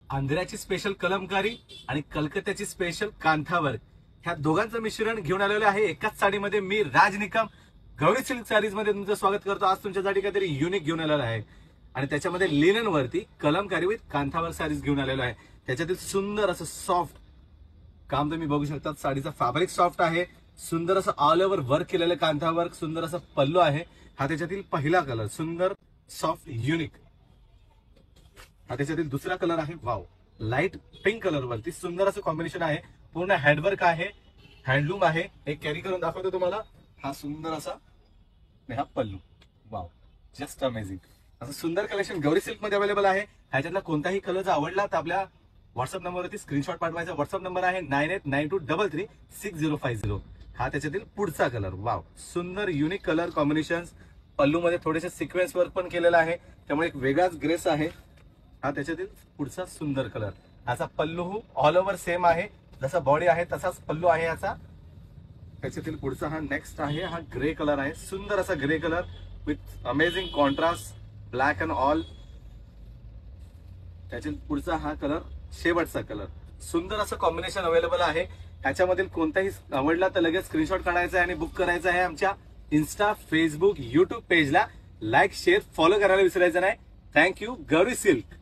आंध्राची special Kalamkari आणि कलकत्त्याची special कांथावर ह्या दोघांचं मिश्रण घेऊन आलेलं आहे एकाच साडीमध्ये. मी राज निकम गौरी सिल्क साडीज मध्ये तुमचं स्वागत करतो. आज तुमच्यासाठी काहीतरी युनिक घेऊन आलेलं आहे आणि त्याच्यामध्ये लिनन वरती कलमकारी विथ कांथावर साडीज घेऊन आलेलो आहे. त्याच्यातील सुंदर असं सॉफ्ट काम तुम्ही बघू शकता. साडीचा फॅब्रिक सॉफ्ट आहे. सुंदर असं ऑल ओव्हर वर्क केलेलं कांथावर. सुंदर असं पल्लू आहे. हा त्याच्यातील पहिला कलर सुंदर सॉफ्ट युनिक. हा त्याच्यातील दुसरा कलर आहे. वाव, लाईट पिंक कलर वरती सुंदर असं कॉम्बिनेशन आहे. पूर्ण हँडवर्क आहे, हँडलूम आहे. एक कॅरी करून दाखवतो तुम्हाला. हा सुंदर असा हा पल्लू. Wow, just amazing. असं सुंदर कलेक्शन गौरी सिल्क मध्ये अवेलेबल आहे. ह्याच्यातला कोणताही कलर जर आवडला तर आपल्या व्हॉट्सअप नंबरवरती स्क्रीनशॉट पाठवायचा. व्हॉट्सअप नंबर आहे 9892336050. हा त्याच्यातील पुढचा कलर. वाव, सुंदर युनिक कलर कॉम्बिनेशन. पल्लू मध्ये थोडेसे सिक्वेन्स वर्क पण केलेला आहे, त्यामुळे एक वेगळाच ग्रेस आहे. हा त्याच्यातील पुढचा सुंदर कलर. याचा पल्लू ऑल ओव्हर सेम आहे, जसा बॉडी आहे तसाच पल्लू आहे याचा. त्याच्यातील पुढचा हा नेक्स्ट आहे. हा ग्रे कलर आहे. सुंदर असा grey colour with amazing contrast black and all. त्याच्यात पुढचा हा कलर शेवटचा कलर. सुंदर असं कॉम्बिनेशन अवेलेबल आहे. ह्याच्यामधील कोणताही आवडला तर लगेच स्क्रीनशॉट काढायचा आहे आणि बुक करायचं आहे. आमच्या इन्स्टा, फेसबुक, युट्यूब पेजला लाईक, शेअर, फॉलो करायला विसरायचं नाही. थँक्यू. गौरी सिल्क.